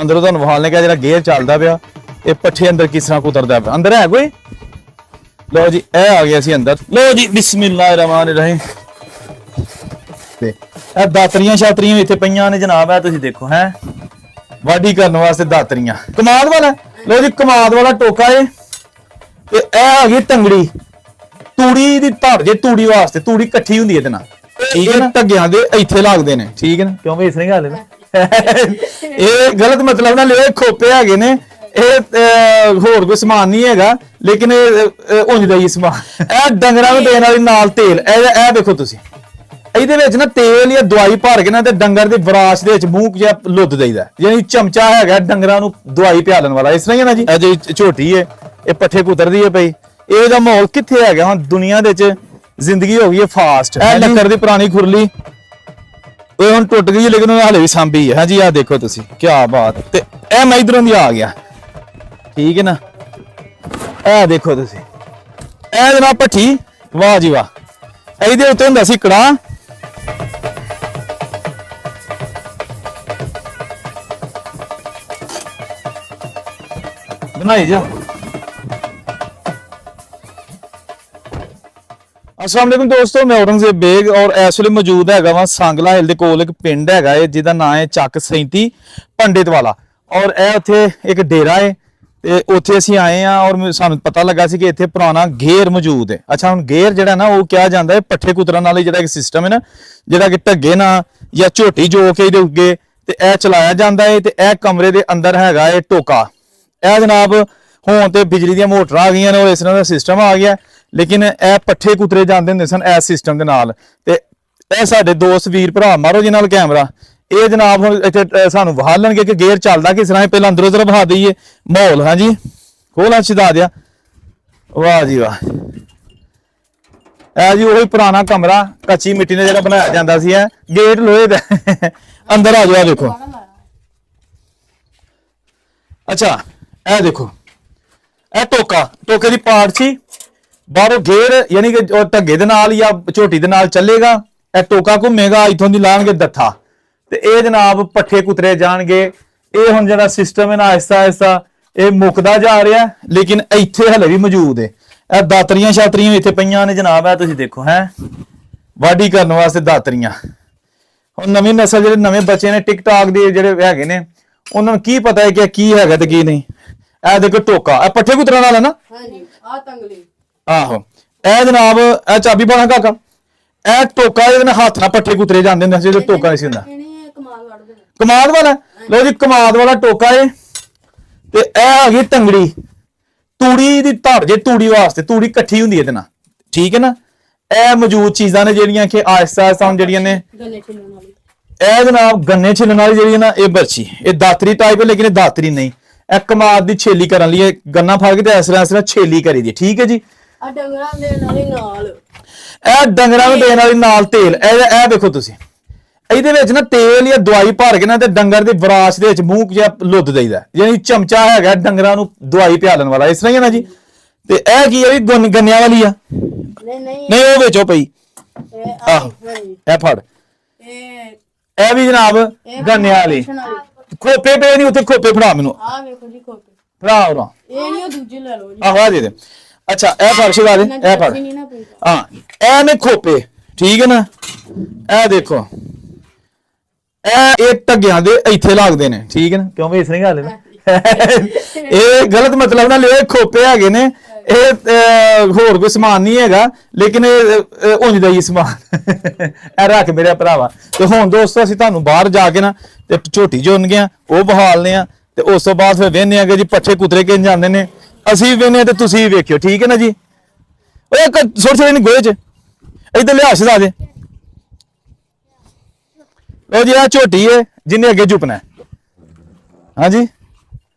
ਅੰਦਰੋਂ ਤੁਹਾਨੂੰ ਵਿਖਾਲਨੇ ਕਿ ਜਿਹੜਾ ਗੇਅਰ ਚੱਲਦਾ ਪਿਆ ਇਹ ਪੱਠੇ ਅੰਦਰ ਕਿਸ ਤਰ੍ਹਾਂ ਕੁਤਰਦਾ ਪਿਆ। ਅੰਦਰ ਹੈ ਕੋਈ? ਲਓ ਜੀ ਇਹ ਆ ਗਿਆ ਸੀ ਅੰਦਰ। ਲਓ ਜੀ ਬਿਸਮਿਲ੍ਲਾਹਿਰਰਹਿਮਾਨਿਰਰਹੀਮ। ਤੇ ਇਹ ਦਾਤਰੀਆਂ ਛਾਤਰੀਆਂ ਇੱਥੇ ਪਈਆਂ ਨੇ ਜਨਾਬ। ਹੈ ਤੁਸੀਂ ਦੇਖੋ ਹੈ ਵਾਢੀ ਕਰਨ ਵਾਸਤੇ ਦਾਤਰੀਆਂ। ਕਮਾਦ ਵਾਲਾ ਲਓ ਜੀ ਕਮਾਦ ਵਾਲਾ ਟੋਕਾ ਏ। ਤੇ ਇਹ ਆ ਗਈ ਟੰਗੜੀ ਤੂੜੀ ਦੀ ਧੜ ਜੇ ਤੂੜੀ ਵਾਸਤੇ। ਤੂੜੀ ਇਕੱਠੀ ਹੁੰਦੀ ਇਹਦੇ ਨਾਲ ਠੀਕ ਹੈ ਨਾ। ਢੱਗਿਆਂ ਦੇ ਇੱਥੇ ਲੱਗਦੇ ਨੇ ਠੀਕ ਹੈ ਨਾ। ਕਿਉਂ ਵੀ ਇਸ ਨੇ ਗੱਲ ਨਾ ਇਹ ਗਲਤ ਮਤਲਬ ਨਾ ਲਿਓ। ਖੋਪੇ ਹੈਗੇ ਨੇ ਇਹ ਹੋਰ ਕੋਈ ਸਮਾਨ ਨਹੀਂ ਹੈਗਾ ਲੇਕਿਨ ਉਂਝ ਦਾ ਹੀ ਸਮਾਨ। ਇਹ ਡੰਗਰਾਂ ਨੂੰ ਦੇਣ ਵਾਲੀ ਨਾਲ ਤੇਲ। ਇਹ ਦੇਖੋ ਤੁਸੀਂ ਇਹਦੇ ਵਿੱਚ ਨਾ ਤੇਲ ਜਾਂ ਦਵਾਈ ਭਰ ਕੇ ਨਾ ਤੇ ਡੰਗਰ ਦੀ ਵਿਰਾਸਤ ਦੇ ਵਿੱਚ ਮੂੰਹ ਜਿਹਾ ਲੁੱਦ ਦੇਈਦਾ। ਯਾਨੀ ਚਮਚਾ ਹੈਗਾ ਡੰਗਰਾਂ ਨੂੰ ਦਵਾਈ ਪਿਆਲਣ ਵਾਲਾ। ਇਸ ਤਰ੍ਹਾਂ ਹੀ ਹੈ ਨਾ ਜੀ। ਇਹ ਜਿਹੜੀ ਝੋਟੀ ਹੈ ਇਹ ਪੱਠੇ ਕੁਤਰਦੀ ਹੈ ਪਈ। ਇਹਦਾ ਮਾਹੌਲ ਕਿੱਥੇ ਹੈਗਾ ਹੁਣ ਦੁਨੀਆ ਦੇ ਵਿੱਚ। ਜ਼ਿੰਦਗੀ ਹੋ ਗਈ ਹੈ ਫਾਸਟ। ਇਹ ਲੱਕੜ ਦੀ ਪੁਰਾਣੀ ਖੁਰਲੀ ਉਹ ਹੁਣ ਟੁੱਟ ਗਈ ਲੇਕਿਨ ਉਹ ਹਾਲੇ ਵੀ ਸਾਂਭੀ ਹੈ। ਹਾਂਜੀ ਆਹ ਦੇਖੋ ਤੁਸੀਂ ਕੀ ਬਾਤ। ਤੇ ਇਹ ਮੈਂ ਇਧਰੋਂ ਦੀ ਆ ਗਿਆ ਠੀਕ ਹੈ ਨਾ। ਇਹ ਦੇਖੋ ਤੁਸੀਂ ਇਹ ਜਨਾਬ ਭੱਠੀ। ਵਾਹ ਜੀ ਵਾਹ। ਇਹਦੇ ਉੱਤੇ ਹੁੰਦਾ ਸੀ ਕੜਾਹ। ਬਣਾਈ ਜਾ। अस्सलाम वालेकुम दोस्तों, मैं औरंगजेब बेग और इस ਵੇਲੇ मौजूद हैगा वा सांगला हिल ਦੇ ਕੋਲ ਇੱਕ ਪਿੰਡ ਹੈਗਾ ਹੈ ਜਿਹਦਾ ਨਾਮ ਹੈ ਚੱਕ 37 ਪੰਡਿਤ ਵਾਲਾ। ਔਰ ਇਹ ਉੱਥੇ ਇੱਕ ਡੇਰਾ ਹੈ ਤੇ ਉੱਥੇ ਅਸੀਂ ਆਏ ਆ ਔਰ ਸਾਨੂੰ ਪਤਾ ਲੱਗਾ ਸੀ ਕਿ ਇੱਥੇ ਪੁਰਾਣਾ ਘੇਰ ਮੌਜੂਦ ਹੈ। ਅੱਛਾ ਹੁਣ ਘੇਰ ਜਿਹੜਾ ਨਾ ਉਹ ਕਿਹਾ ਜਾਂਦਾ ਹੈ ਪੱਠੇ ਕੁਤਰਨ ਵਾਲੇ ਜਿਹੜਾ ਇੱਕ ਸਿਸਟਮ ਹੈ ਨਾ ਜਿਹੜਾ ਕਿ ਢੱਗੇ ਨਾਲ ਜਾਂ ਝੋਟੀ ਜੋ ਕੇ ਇਹਦੇ ਉੱਗੇ ਤੇ ਇਹ ਚਲਾਇਆ ਜਾਂਦਾ ਹੈ। ਤੇ ਇਹ ਕਮਰੇ ਦੇ ਅੰਦਰ ਹੈਗਾ ਹੈ ਟੋਕਾ। ਇਹ ਜਨਾਬ ਹੁਣ ਤੇ ਬਿਜਲੀ ਦੀਆਂ ਮੋਟਰਾਂ ਆ ਗਈਆਂ ਨੇ ਔਰ ਇਸ ਤਰ੍ਹਾਂ ਦਾ ਸਿਸਟਮ ਆ ਗਿਆ ਲੇਕਿਨ ਇਹ ਪੱਠੇ ਕੁਤਰੇ ਜਾਂਦੇ ਹੁੰਦੇ ਸਨ ਇਸ ਸਿਸਟਮ ਦੇ ਨਾਲ। ਤੇ ਇਹ ਸਾਡੇ ਦੋਸਤ ਵੀਰ ਭਰਾ ਮਾਰੋ ਜੀ ਨਾਲ ਕੈਮਰਾ। ਇਹ ਜਨਾਬ ਹੁਣ ਇੱਥੇ ਸਾਨੂੰ ਵਿਖਾ ਲੈਣਗੇ ਕਿ ਗੇਅਰ ਚੱਲਦਾ ਕਿਸ ਤਰ੍ਹਾਂ। ਪਹਿਲਾਂ ਅੰਦਰੋਂ ਤਰ੍ਹਾਂ ਵਿਖਾ ਦਈਏ ਮਾਹੌਲ। ਹਾਂਜੀ ਖੋਲਾ ਛਿਦਾ ਦਿਆ। ਵਾਹ ਜੀ ਵਾਹ। ਇਹ ਜੀ ਉਹੀ ਪੁਰਾਣਾ ਕਮਰਾ ਕੱਚੀ ਮਿੱਟੀ ਨੇ ਜਿਹੜਾ ਬਣਾਇਆ ਜਾਂਦਾ ਸੀ। ਇਹ ਗੇਟ ਲੋਹੇ ਦਾ। ਅੰਦਰ ਆ ਜਾਓ ਦੇਖੋ। ਅੱਛਾ ਇਹ ਦੇਖੋ ਇਹ ਟੋਕਾ। ਟੋਕੇ ਦੀ ਪਾਰਟ ਸੀ ਬਾਹਰੋਂ ਗੇਅਰ ਯਾਨੀ ਕਿ ਢੱਗੇ ਦੇ ਨਾਲ ਜਾਂ ਝੋਟੀ ਦੇ ਨਾਲ ਚੱਲੇਗਾ। ਇਹ ਟੋਕਾ ਘੁੰਮੇਗਾ ਇਥੋਂ ਦੀ ਲਾਣਗੇ ਦੱਥਾ ਤੇ ਇਹ ਜਨਾਬ ਪੱਠੇ ਕੁਤਰੇ ਜਾਣਗੇ। ਇਹ ਹੁਣ ਜਿਹੜਾ ਸਿਸਟਮ ਹੈ ਨਾ ਆਹਿਸਤਾ ਆਹਿਸਤਾ ਇਹ ਮੁੱਕਦਾ ਜਾ ਰਿਹਾ ਲੇਕਿਨ ਇੱਥੇ ਹਲੇ ਵੀ ਮੌਜੂਦ ਹੈ। ਇਹ ਦਾਤਰੀਆਂ ਛਾਤਰੀਆਂ ਇੱਥੇ ਪਈਆਂ ਨੇ ਜਨਾਬ। ਹੈ ਤੁਸੀਂ ਦੇਖੋ ਹੈ ਵਾਢੀ ਕਰਨ ਵਾਸਤੇ ਦਾਤਰੀਆਂ। ਹੁਣ ਨਵੀਂ ਨਸਲ ਜਿਹੜੇ ਨਵੇਂ ਬੱਚੇ ਨੇ ਟਿਕਟਾਕ ਦੇ ਜਿਹੜੇ ਹੈਗੇ ਨੇ ਉਹਨਾਂ ਨੂੰ ਕੀ ਪਤਾ ਹੈ ਕਿ ਕੀ ਹੈਗਾ ਤੇ ਕੀ ਨਹੀਂ। ਇਹ ਦੇਖੋ ਟੋਕਾ ਇਹ ਪੱਠੇ ਕੁਤਰਨ ਵਾਲਾ ਨਾ। ਹਾਂਜੀ ਆ ਤੰਗਲੀ। ਆਹੋ ਇਹ ਜਨਾਬ ਇਹ ਚਾਬੀ ਪਾਣਾ ਕਾਕਾ। ਇਹ ਟੋਕਾ ਇਹਦੇ ਨਾਲ ਹੱਥ ਨਾਲ ਪੱਠੇ ਕੁਤਰੇ ਜਾਂਦੇ ਹੁੰਦੇ ਸੀ ਜਦੋਂ ਟੋਕਾ ਨਹੀਂ ਸੀ ਹੁੰਦਾ। ਕਮਾਦ ਵਾਲਾ ਲਓ ਜੀ ਕਮਾਦ ਵਾਲਾ ਟੋਕਾ ਏ। ਤੇ ਇਹ ਆ ਗਈ ਟੰਗੜੀ ਤੂੜੀ ਦੀ ਧੜ ਜੇ ਤੂੜੀ ਵਾਸਤੇ। ਤੂੜੀ ਇਕੱਠੀ ਹੁੰਦੀ ਇਹਦੇ ਨਾਲ ਠੀਕ ਹੈ ਨਾ। ਇਹ ਮੌਜੂਦ ਚੀਜ਼ਾਂ ਨੇ ਜਿਹੜੀਆਂ ਕਿ ਆਹਿਸਤਾ ਆਹਿਸਤਾ ਹੁਣ ਜਿਹੜੀਆਂ ਨੇ ਇਹ ਜਨਾਬ ਗੰਨੇ ਛਿੱਲਣ ਵਾਲੀ ਜਿਹੜੀ ਨਾ ਇਹ ਬਰਛੀ ਇਹ ਦਾਤਰੀ ਟਾਈਪ ਹੈ ਲੇਕਿਨ ਇਹ ਦਾਤਰੀ ਨਹੀਂ। ਇਹ ਕਮਾਦ ਦੀ ਛੇਲੀ ਕਰਨ ਲਈ ਇਹ ਗੰਨਾ ਫੜ ਕੇ ਤੇ ਇਸ ਤਰ੍ਹਾਂ ਛੇਲੀ ਕਰੀ ਦੀ ਠੀਕ ਹੈ ਜੀ। ਆ ਡੰਗਰਾਂ ਦੇਣ ਵਾਲੀ ਨਾਲ। ਇਹ ਡੰਗਰਾਂ ਨੂੰ ਦੇਣ ਵਾਲੀ ਨਾਲ ਤੇਲ। ਇਹ ਦੇਖੋ ਤੁਸੀਂ ਇਹਦੇ ਵਿੱਚ ਨਾ ਤੇਲ ਜਾਂ ਦਵਾਈ ਭਰ ਕੇ ਨਾ ਤੇ ਡੰਗਰ ਦੀ ਵਿਰਾਸਤ ਦੇ ਵਿੱਚ ਮੂੰਹ ਜਿਹਾ ਲੁੱਦ ਦੇਈਦਾ। ਯਾਨੀ ਚਮਚਾ ਹੈਗਾ ਡੰਗਰਾਂ ਨੂੰ ਦਵਾਈ ਪਿਆਲਣ ਵਾਲਾ। ਇਸ ਤਰ੍ਹਾਂ ਹੀ ਹੈ ਨਾ ਜੀ। ਤੇ ਇਹ ਕੀ ਹੈ ਵੀ ਗੰਨਿਆਂ ਵਾਲੀ ਆ। ਨਹੀਂ ਉਹ ਵਿੱਚੋਂ ਪਈ। ਆਹੋ ਇਹ ਫੜ ਇਹ ਵੀ ਜਨਾਬ ਗੰਨਿਆਂ ਵਾਲੀ। ਖੋਪੇ ਪਏ ਨਹੀਂ ਉੱਥੇ। ਖੋਪੇ ਫੜਾ ਮੈਨੂੰ। ਆ ਵੇਖੋ ਜੀ ਖੋਪੇ ਫੜਾ ਉਹਨਾਂ। ਇਹ ਨਹੀਂ ਉਹ ਦੂਜੇ ਲੈ ਲਓ ਜੀ। ਆਹ ਆ ਦੇ ਦੇ। ਅੱਛਾ ਇਹ ਫੜ ਛੁਡਾ ਦੇ। ਇਹ ਫੜ ਹਾਂ ਇਹ ਨੇ ਖੋਪੇ ਠੀਕ ਹੈ ਨਾ। ਇਹ ਦੇਖੋ ਇਹ ਢੱਗਿਆਂ ਦੇ ਇੱਥੇ ਲੱਗਦੇ ਨੇ ਠੀਕ ਹੈ ਨਾ। ਕਿਉਂ ਵੀ ਇਸ ਨੇ ਗੱਲ ਨਾ ਇਹ ਗਲਤ ਮਤਲਬ ਨਾ ਲਿਓ। ਖੋਪੇ ਹੈਗੇ ਨੇ ਇਹ ਹੋਰ ਕੋਈ ਸਮਾਨ ਨਹੀਂ ਹੈਗਾ ਲੇਕਿਨ ਉਂਝ ਦਾ ਹੀ ਸਮਾਨ। ਇਹ ਰੱਖ ਮੇਰੇ ਭਰਾਵਾ। ਤੇ ਹੁਣ ਦੋਸਤੋ ਅਸੀਂ ਤੁਹਾਨੂੰ ਬਾਹਰ ਜਾ ਕੇ ਨਾ ਤੇ ਝੋਟੀ ਜੋਨ ਗਿਆ ਉਹ ਬਹਾਲਨੇ ਆ ਤੇ ਉਸ ਤੋਂ ਬਾਅਦ ਫਿਰ ਵੇਖਨੇ ਆ ਕਿ ਜੀ ਪੱਠੇ ਕੁਤਰੇ ਕਿੰਝ ਜਾਂਦੇ ਨੇ। ਅਸੀਂ ਵੇਖਨੇ ਆ ਤੇ ਤੁਸੀਂ ਵੀ ਵੇਖਿਓ ਠੀਕ ਹੈ ਨਾ ਜੀ। ਉਹ ਇੱਕ ਛੋਟੇ ਛੋਟੇ ਗੋਹੇ ਚ ਇੱਧਰ ਲਿਆ ਸਦਾ ਦੇ। ਲੋ ਜੀ ਆ ਝੋਟੀ ਹੈ ਜਿੰਨੇ ਅੱਗੇ ਝੁਪਣਾ। ਹਾਂਜੀ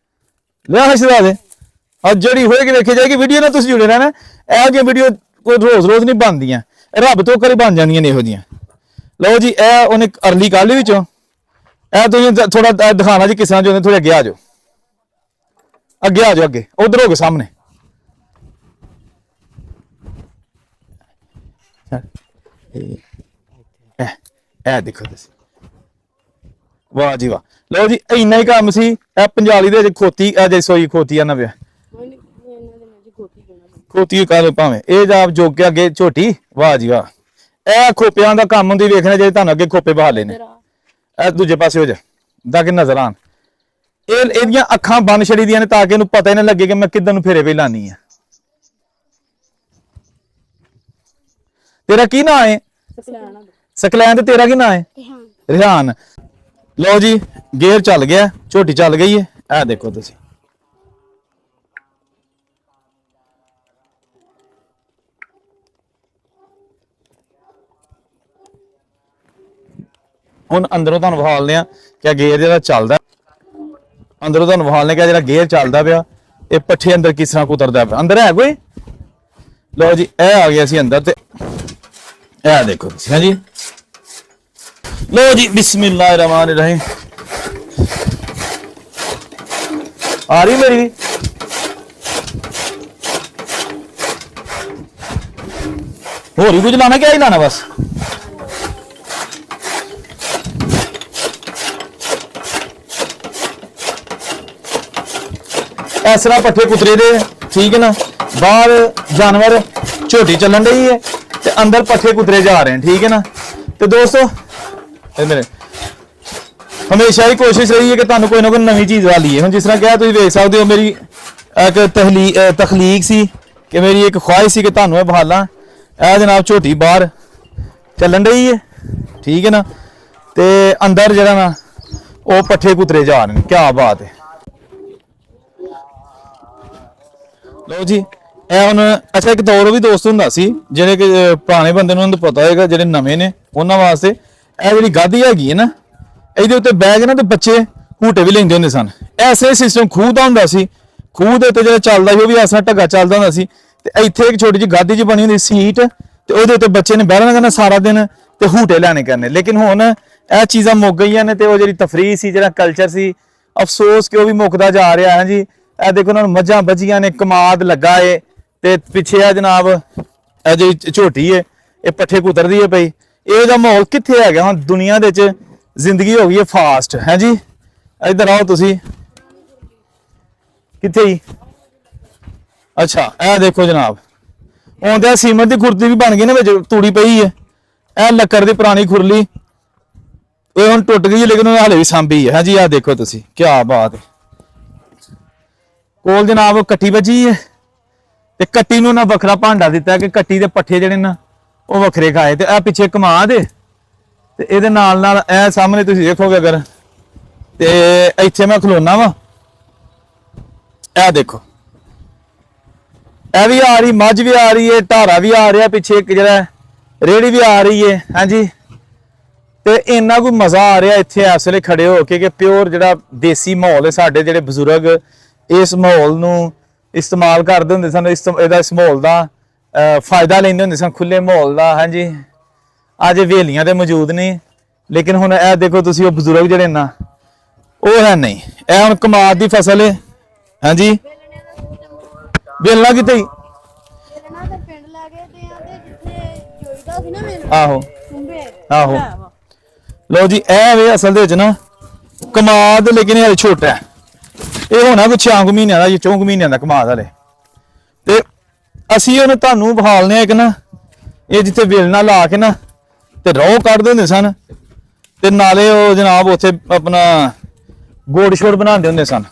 ਲਿਆ ਸਦਾ ਦੇ। ਔਰ ਜਿਹੜੀ ਹੋਏਗੀ ਵੇਖੀ ਜਾਏਗੀ ਵੀਡੀਓ ਨਾਲ ਤੁਸੀਂ ਜੁੜੇ ਰਹਿਣਾ। ਇਹੋ ਜਿਹੀਆਂ ਵੀਡੀਓ ਕੋਈ ਰੋਜ਼ ਰੋਜ਼ ਨਹੀਂ ਬਣਦੀਆਂ। ਰੱਬ ਤੋਂ ਕਰੀ ਬਣ ਜਾਂਦੀਆਂ ਨੇ ਇਹੋ ਜਿਹੀਆਂ। ਲਓ ਜੀ ਇਹ ਉਹਨੇ ਅਰਲੀ ਕਾਲੀ ਵਿੱਚੋਂ ਇਹ ਤੁਸੀਂ ਥੋੜਾ ਦਿਖਾਣਾ ਜੀ ਕਿਸ ਤਰ੍ਹਾਂ ਜੋ ਥੋੜੇ ਅੱਗੇ ਆ ਜਾਓ। ਅੱਗੇ ਆ ਜਾਓ ਅੱਗੇ ਉਧਰ ਹੋ ਗਏ ਸਾਹਮਣੇ। ਇਹ ਦੇਖੋ ਤੁਸੀਂ ਵਾਹ ਜੀ ਵਾਹ। ਲਓ ਜੀ ਇੰਨਾ ਹੀ ਕੰਮ ਸੀ। ਇਹ ਪੰਜਾਲੀ ਦੇ ਵਿੱਚ ਖੋਤੀ ਅਜੇ ਸੋਈ ਖੋਤੀ ਆ ਨਾ ਪਿਆ ਕੋਈ ਨਹੀਂ ਇਹਨਾਂ ਦੇ ਨਾਲ ਜੀ ਖੋਤੀ ਬਣਾ ਖੋਤੀ ਕਰ ਭਾਵੇਂ ਇਹ ਜਾਪ ਜੋਗ ਕੇ ਅੱਗੇ ਝੋਟੀ। ਵਾਹ ਜੀ ਵਾਹ। ਇਹ ਖੋਪਿਆਂ ਦਾ ਕੰਮ ਹੁੰਦੀ ਵੇਖਣਾ ਜੇ ਤੁਹਾਨੂੰ ਅੱਗੇ ਖੋਪੇ ਬਹਾਲੇ ਨੇ ਇਹ ਦੂਜੇ ਪਾਸੇ ਹੋ ਜਾ ਤਾਂ ਕਿ ਨਜ਼ਰ ਆਣ। ਇਹਦੀਆਂ ਅੱਖਾਂ ਬੰਦ ਛੜੀ ਦੀਆਂ ਨੇ ਤਾਂ ਕਿ ਇਹਨੂੰ ਪਤਾ ਹੀ ਨਾ ਲੱਗੇ ਕਿ ਮੈਂ ਕਿੱਦਾਂ ਨੂੰ ਫੇਰੇ ਵੇ ਲਾਨੀ ਆ। ਤੇਰਾ ਕੀ ਨਾਂ ਹੈ? ਸਕਲੈਨ। ਤੇ ਤੇਰਾ ਕੀ ਨਾਂ ਹੈ? ਰਿਹਾਨ। ਲਓ ਜੀ ਗੇਅਰ ਚੱਲ ਗਿਆ ਝੋਟੀ ਚੱਲ ਗਈ ਹੈ। ਇਹ ਦੇਖੋ ਤੁਸੀਂ ਹੁਣ ਅੰਦਰੋਂ ਤੁਹਾਨੂੰ ਵਿਖਾਲਦੇ ਆ ਕਿ ਗੇਅਰ ਜਿਹੜਾ ਚੱਲਦਾ ਅੰਦਰੋਂ ਤੁਹਾਨੂੰ ਵਿਖਾਲਦੇ ਕਿ ਜਿਹੜਾ ਗੇਅਰ ਚੱਲਦਾ ਪਿਆ ਇਹ ਪੱਠੇ ਅੰਦਰ ਕਿਸ ਤਰ੍ਹਾਂ ਕੁਤਰਦਾ ਪਿਆ। ਅੰਦਰ ਹੈ ਕੋਈ? ਲਓ ਜੀ ਇਹ ਆ ਗਿਆ ਸੀ ਅੰਦਰ ਤੇ ਇਹ ਦੇਖੋ ਤੁਸੀਂ। ਹਾਂਜੀ ਲਓ ਜੀ ਬਿਸਮਿਲ੍ਲਾਹਿਰ ਰਹਿਮਾਨਿਰ ਰਹੀਮ। ਆ ਰਹੀ ਮੇਰੀ ਵੀ? ਹੋਰ ਹੀ ਕੁਝ ਲਾਣਾ ਕਿਆ ਹੀ ਲਾਣਾ ਬਸ? ਇਸ ਤਰ੍ਹਾਂ ਪੱਠੇ ਕੁਤਰੇ ਦੇ ਠੀਕ ਹੈ ਨਾ। ਬਾਹਰ ਜਾਨਵਰ ਝੋਟੀ ਚੱਲਣ ਰਹੀ ਹੈ ਤੇ ਅੰਦਰ ਪੱਠੇ ਕੁਤਰੇ ਜਾ ਰਹੇ ਹਨ ਠੀਕ ਹੈ ਨਾ। ਤੇ ਦੋਸਤੋ ਇਹ ਮੇਰੇ ਹਮੇਸ਼ਾ ਹੀ ਕੋਸ਼ਿਸ਼ ਰਹੀ ਹੈ ਕਿ ਤੁਹਾਨੂੰ ਕੋਈ ਨਾ ਕੋਈ ਨਵੀਂ ਚੀਜ਼ ਵਾਲੀਏ। ਹੁਣ ਜਿਸ ਤਰ੍ਹਾਂ ਕਿਹਾ ਤੁਸੀਂ ਵੇਖ ਸਕਦੇ ਹੋ ਮੇਰੀ ਇੱਕ ਤਖਲੀਕ ਸੀ ਕਿ ਮੇਰੀ ਇੱਕ ਖੁਆਇਸ਼ ਸੀ ਕਿ ਤੁਹਾਨੂੰ ਇਹ ਬਹਾਲਾਂ। ਇਹ ਜਨਾਬ ਝੋਟੀ ਬਾਹਰ ਚੱਲਣ ਰਹੀ ਹੈ ਠੀਕ ਹੈ ਨਾ ਤੇ ਅੰਦਰ ਜਿਹੜਾ ਨਾ ਉਹ ਪੱਠੇ ਕੁਤਰੇ ਜਾ ਰਹੇ ਨੇ। ਕੀ ਬਾਤ ਹੈ। ਲਓ ਜੀ ਇਹ ਹੁਣ ਅੱਛਾ ਇੱਕ ਦੌਰ ਵੀ ਦੋਸਤ ਹੁੰਦਾ ਸੀ ਜਿਹੜੇ ਕਿ ਪੁਰਾਣੇ ਬੰਦੇ ਨੂੰ ਪਤਾ ਹੋਏਗਾ, ਜਿਹੜੇ ਨਵੇਂ ਨੇ ਉਹਨਾਂ ਵਾਸਤੇ ਇਹ ਜਿਹੜੀ ਗਾਦੀ ਹੈਗੀ ਹੈ ਨਾ ਇਹਦੇ ਉੱਤੇ ਬਹਿ ਕੇ ਨਾ ਤੇ ਬੱਚੇ ਹੂਟੇ ਵੀ ਲੈਂਦੇ ਹੁੰਦੇ ਸਨ। ਐਸੇ ਸਿਸਟਮ ਖੂਹ ਦਾ ਹੁੰਦਾ ਸੀ। ਖੂਹ ਦੇ ਉੱਤੇ ਜਿਹੜਾ ਚੱਲਦਾ ਸੀ ਉਹ ਵੀ ਐਸਾ ਢੱਗਾ ਚੱਲਦਾ ਹੁੰਦਾ ਸੀ ਤੇ ਇੱਥੇ ਇੱਕ ਛੋਟੀ ਜਿਹੀ ਗਾਦੀ ਜਿਹੀ ਬਣੀ ਹੁੰਦੀ ਸੀਟ ਤੇ ਉਹਦੇ ਉੱਤੇ ਬੱਚੇ ਨੇ ਬਹਿਣਾ ਕਰਨਾ ਸਾਰਾ ਦਿਨ ਤੇ ਹੂਟੇ ਲੈਣੇ ਕਰਨੇ। ਲੇਕਿਨ ਹੁਣ ਇਹ ਚੀਜ਼ਾਂ ਮੁੱਕ ਗਈਆਂ ਨੇ ਤੇ ਉਹ ਜਿਹੜੀ ਤਫਰੀਹ ਸੀ ਜਿਹੜਾ ਕਲਚਰ ਸੀ ਅਫਸੋਸ ਕਿ ਉਹ ਵੀ ਮੁੱਕਦਾ ਜਾ ਰਿਹਾ ਹੈ ਜੀ। ਇਹ ਦੇਖੋ ਉਹਨਾਂ ਨੂੰ ਮੱਝਾਂ ਬੱਝੀਆਂ ਨੇ ਕਮਾਦ ਲੱਗਾ ਏ ਤੇ ਪਿੱਛੇ ਆ ਜਨਾਬ ਇਹ ਜਿਹੜੀ ਝੋਟੀ ਏ ਇਹ ਪੱਠੇ ਕੁਤਰਦੀ ਏ ਪਈ। ਇਹ ਦਾ ਮਾਹੌਲ ਕਿੱਥੇ ਹੈਗਾ ਹੁਣ ਦੁਨੀਆ ਦੇ ਵਿੱਚ? ਜ਼ਿੰਦਗੀ ਹੋ ਗਈ ਹੈ ਫਾਸਟ ਹੈ ਜੀ। ਇੱਧਰ ਆਓ ਤੁਸੀਂ। ਕਿੱਥੇ ਹੀ? ਅੱਛਾ ਇਹ ਦੇਖੋ ਜਨਾਬ ਆਉਂਦੇ ਸੀਮੈਂਟ ਦੀ ਖੁਰਲੀ ਵੀ ਬਣ ਗਈ ਨਾ ਵਿੱਚ ਤੂੜੀ ਪਈ ਹੈ। ਇਹ ਲੱਕੜ ਦੀ ਪੁਰਾਣੀ ਖੁਰਲੀ ਇਹ ਹੁਣ ਟੁੱਟ ਗਈ ਲੇਕਿਨ ਉਹ ਹਾਲੇ ਵੀ ਸਾਂਭੀ ਹੈ ਜੀ। ਆਹ ਦੇਖੋ ਤੁਸੀਂ ਕੀ ਬਾਤ ਹੈ। ਕੋਲ ਜਨਾਬ ਕੱਟੀ ਵੱਜੀ ਹੈ ਤੇ ਕੱਟੀ ਨੂੰ ਨਾ ਵੱਖਰਾ ਭਾਂਡਾ ਦਿੱਤਾ ਕਿ ਕੱਟੀ ਦੇ ਪੱਠੇ ਜਿਹੜੇ ਨਾ ਉਹ ਵੱਖਰੇ ਖਾਏ ਤੇ ਇਹ ਪਿੱਛੇ ਕਮਾਦ ਹੈ ਤੇ ਇਹਦੇ ਨਾਲ ਨਾਲ ਇਹ ਸਾਹਮਣੇ ਤੁਸੀਂ ਦੇਖੋਗੇ ਅਗਰ ਤੇ ਇੱਥੇ ਮੈਂ ਖਲੋਣਾ ਵਾ ਇਹ ਦੇਖੋ ਇਹ ਵੀ ਆ ਰਹੀ ਮੱਝ ਵੀ ਆ ਰਹੀ ਹੈ ਢਾਰਾ ਵੀ ਆ ਰਿਹਾ ਪਿੱਛੇ ਇੱਕ ਜਿਹੜਾ ਰੇੜੀ ਵੀ ਆ ਰਹੀ ਹੈ ਹਾਂਜੀ। ਤੇ ਇੰਨਾ ਕੋਈ ਮਜ਼ਾ ਆ ਰਿਹਾ ਇੱਥੇ ਇਸ ਵੇਲੇ ਖੜੇ ਹੋ ਕੇ ਕਿ ਪਿਓਰ ਜਿਹੜਾ ਦੇਸੀ ਮਾਹੌਲ ਹੈ। ਸਾਡੇ ਜਿਹੜੇ ਬਜ਼ੁਰਗ ਇਸ ਮਾਹੌਲ ਨੂੰ ਇਸਤੇਮਾਲ ਕਰਦੇ ਹੁੰਦੇ ਸਨ, ਇਸ ਮਾਹੌਲ ਦਾ ਫਾਇਦਾ ਲੈਂਦੇ ਹੁੰਦੇ ਸਨ, ਖੁੱਲੇ ਮਾਹੌਲ ਦਾ। ਹਾਂਜੀ ਅੱਜ ਵੇਲੀਆਂ ਤੇ ਮੌਜੂਦ ਨਹੀਂ ਲੇਕਿਨ ਹੁਣ ਇਹ ਦੇਖੋ ਤੁਸੀਂ ਉਹ ਬਜ਼ੁਰਗ ਜਿਹੜੇ ਨਾ ਉਹ ਹੈ ਨਹੀਂ। ਇਹ ਹੁਣ ਕਮਾਦ ਦੀ ਫਸਲ ਹੈ ਹਾਂਜੀ। ਵੇਲਣਾ ਕਿਤੇ ਹੀ ਪਿੰਡ ਲੈ ਗਏ ਤੇ ਆਂਦੇ ਜਿੱਥੇ ਜੋਈਦਾ ਸੀ ਨਾ ਮੈਨੂੰ ਆਹੋ ਕੁੰਬੇ ਆਹੋ। ਲਓ ਜੀ ਇਹ ਵੇ ਅਸਲ ਦੇ ਵਿੱਚ ਨਾ ਕਮਾਦ ਲੇਕਿਨ ਇਹ ਛੋਟਾ ਹੈ। ਇਹ ਹੋਣਾ ਕੋਈ 6 ਮਹੀਨਿਆਂ ਦਾ ਜਾਂ 4 ਮਹੀਨਿਆਂ ਦਾ ਕਮਾਦ ਹਲੇ ਤੇ ਅਸੀਂ ਉਹਨੂੰ ਤੁਹਾਨੂੰ ਬਹਾਲਨੇ ਆ ਇੱਕ ਨਾ ਇਹ ਜਿੱਥੇ ਵੇਲਣਾ ਲਾ ਕੇ ਨਾ ਤੇ ਰੋਹ ਕੱਢਦੇ ਹੁੰਦੇ ਸਨ ਤੇ ਨਾਲੇ ਉਹ ਜਨਾਬ ਉੱਥੇ ਆਪਣਾ ਗੋੜ ਛੋੜ ਬਣਾਉਂਦੇ ਹੁੰਦੇ ਸਨ।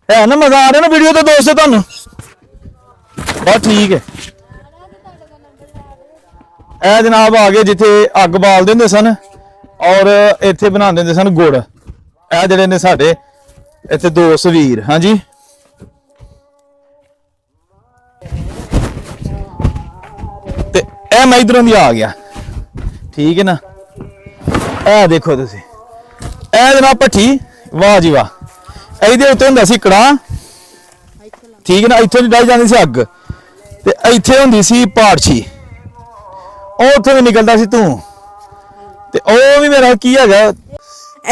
ਹੈ ਨਾ ਮਜ਼ਾ ਆ ਰਿਹਾ ਨਾ ਵੀਡੀਓ ਤੇ ਦੋਸਤੋ ਤੁਹਾਨੂੰ? ਬਸ ਠੀਕ ਹੈ। ਇਹ ਜਨਾਬ ਆ ਗਏ ਜਿੱਥੇ ਅੱਗ ਬਾਲਦੇ ਹੁੰਦੇ ਸਨ ਔਰ ਇੱਥੇ ਬਣਾਉਂਦੇ ਹੁੰਦੇ ਸਨ ਗੁੜ। ਇਹ ਜਿਹੜੇ ਨੇ ਸਾਡੇ ਇੱਥੇ ਦੋਸਤ ਵੀਰ ਹਾਂਜੀ। ਤੇ ਇਹ ਮੈਂ ਇਧਰੋਂ ਦੀ ਆ ਗਿਆ ਠੀਕ ਹੈ ਨਾ। ਇਹ ਦੇਖੋ ਤੁਸੀਂ ਇਹ ਜਨਾਬ ਭੱਠੀ ਵਾਹ ਜੀ ਵਾਹ। ਇਹਦੇ ਉੱਤੇ ਹੁੰਦਾ ਸੀ ਕੜਾ ਠੀਕ ਹੈ ਨਾ। ਇੱਥੋਂ ਦੀ ਡਾਈ ਜਾਂਦੀ ਸੀ ਅੱਗ ਤੇ ਇੱਥੇ ਹੁੰਦੀ ਸੀ ਪਾੜਛੀ ਉਹ ਉੱਥੋਂ ਵੀ ਨਿਕਲਦਾ ਸੀ ਤੂੰ ਤੇ ਉਹ ਵੀ ਮੇਰਾ ਕੀ ਹੈਗਾ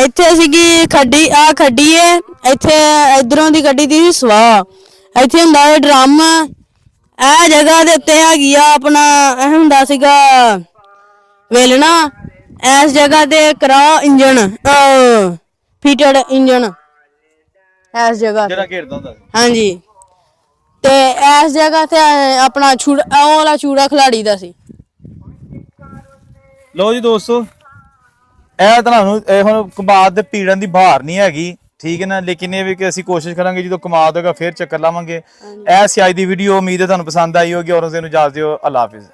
ਇੱਥੇ ਸੀਗੀ ਖੱਡੀ ਆ ਖੱਡੀ ਏ ਇੱਥੇ ਇਧਰੋਂ ਦੀ ਗੱਡੀ ਦੀ ਸਵਾਹ ਇੱਥੇ ਹੁੰਦਾ ਹੈ ਡਰਮ। ਇਹ ਜਗ੍ਹਾ ਦੇ ਉੱਤੇ ਹੈਗੀ ਆ ਆਪਣਾ ਇਹ ਹੁੰਦਾ ਸੀਗਾ ਵੇਲਣਾ। ਇਸ ਜਗ੍ਹਾ ਤੇ ਕਰਾ ਇੰਜਣ ਫੀਟਡ ਇੰਜਣ ਇਸ ਜਗ੍ਹਾ ਤੇ। ਜਿਹੜਾ ਘੇਰਦਾ ਹੁੰਦਾ ਸੀ। ਹਾਂਜੀ ਤੇ ਇਸ ਜਗ੍ਹਾ ਤੇ ਆਪਣਾ ਛੂੜਾ ਉਹ ਵਾਲਾ ਚੂੜਾ ਖਿਲਾੜੀ ਦਾ ਸੀ। ਲੋ ਜੀ ਦੋਸਤੋ, ਇਹ ਤੁਹਾਨੂੰ ਇਹ ਹੁਣ ਕਮਾਦ ਦੇ ਪੀੜਨ ਦੀ ਬਹਾਰ ਨਹੀਂ ਹੈਗੀ, ਠੀਕ ਹੈ ਨਾ, ਲੇਕਿਨ ਇਹ ਵੀ ਕਿ ਅਸੀਂ ਕੋਸ਼ਿਸ਼ ਕਰਾਂਗੇ ਜਦੋਂ ਕਮਾਦ ਹੋਏਗਾ ਫਿਰ ਚੱਕਰ ਲਾਵਾਂਗੇ। ਇਹ ਸੀ ਅੱਜ ਦੀ ਵੀਡੀਓ, ਉਮੀਦ ਹੈ ਤੁਹਾਨੂੰ ਪਸੰਦ ਆਈ ਹੋਗੀ। ਔਰ ਉਸ ਨੂੰ ਇਜਾਜ਼ਤ ਦਿਓ, ਅੱਲਾ ਹਾਫਿਜ਼।